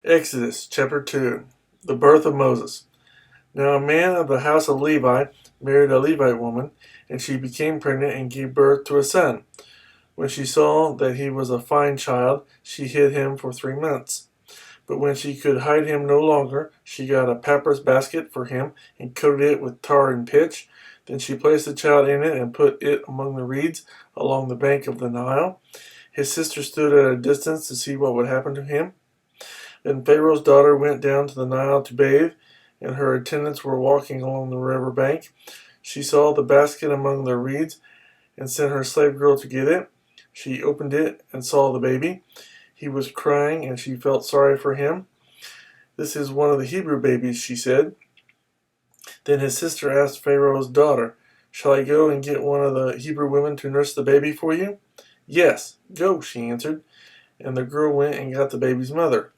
Exodus chapter 2. The birth of Moses. Now a man of the house of Levi married a Levite woman, and she became pregnant and gave birth to a son. When she saw that he was a fine child, she hid him for 3 months. But when she could hide him no longer, she got a papyrus basket for him and coated it with tar and pitch. Then she placed the child in it and put it among the reeds along the bank of the Nile. His sister stood at a distance to see what would happen to him. Then Pharaoh's daughter went down to the Nile to bathe, and her attendants were walking along the river bank. She saw the basket among the reeds and sent her slave girl to get it. She opened it and saw the baby. He was crying, and she felt sorry for him. "This is one of the Hebrew babies," she said. Then his sister asked Pharaoh's daughter, "Shall I go and get one of the Hebrew women to nurse the baby for you?" "Yes, go," she answered, and the girl went and got the baby's mother.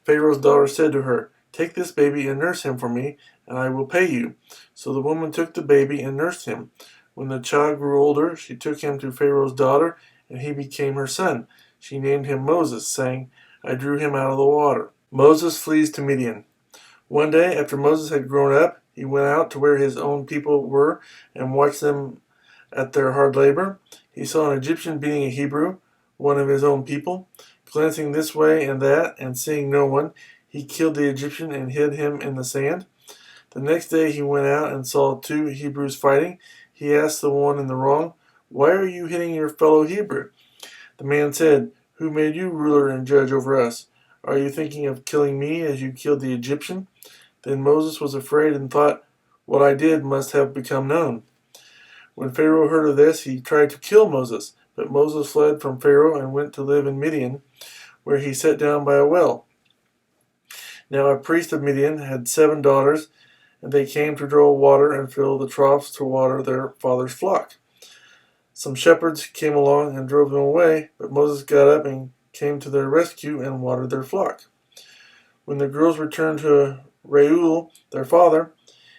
Pharaoh's daughter said to her, "Take this baby and nurse him for me, and I will pay you." So the woman took the baby and nursed him. When the child grew older, she took him to Pharaoh's daughter, and he became her son. She named him Moses, saying, "I drew him out of the water." Moses flees to Midian. One day, after Moses had grown up, he went out to where his own people were and watched them at their hard labor. He saw an Egyptian beating a Hebrew, one of his own people. Glancing this way and that, and seeing no one, he killed the Egyptian and hid him in the sand. The next day he went out and saw two Hebrews fighting. He asked the one in the wrong, "Why are you hitting your fellow Hebrew?" The man said, "Who made you ruler and judge over us? Are you thinking of killing me as you killed the Egyptian?" Then Moses was afraid and thought, "What I did must have become known." When Pharaoh heard of this, he tried to kill Moses, but Moses fled from Pharaoh and went to live in Midian, where he sat down by a well. Now a priest of Midian had 7 daughters, and they came to draw water and fill the troughs to water their father's flock. Some shepherds came along and drove them away, but Moses got up and came to their rescue and watered their flock. When the girls returned to Reuel, their father,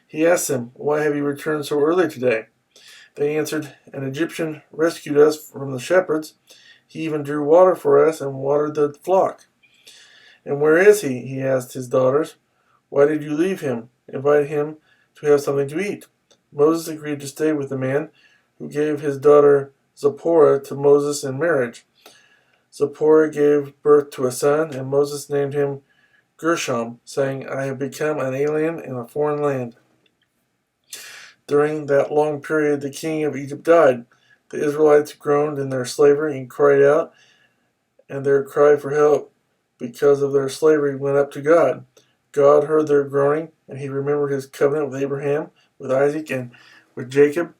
he asked them, "Why have you returned so early today?" They answered, "An Egyptian rescued us from the shepherds. He even drew water for us and watered the flock." "And where is he?" he asked his daughters. "Why did you leave him? Invite him to have something to eat." Moses agreed to stay with the man, who gave his daughter Zipporah to Moses in marriage. Zipporah gave birth to a son, and Moses named him Gershom, saying, "I have become an alien in a foreign land." During that long period, the king of Egypt died. The Israelites groaned in their slavery and cried out, and their cry for help because of their slavery went up to God. God heard their groaning, and he remembered his covenant with Abraham, with Isaac, and with Jacob.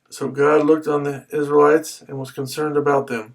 So God looked on the Israelites and was concerned about them.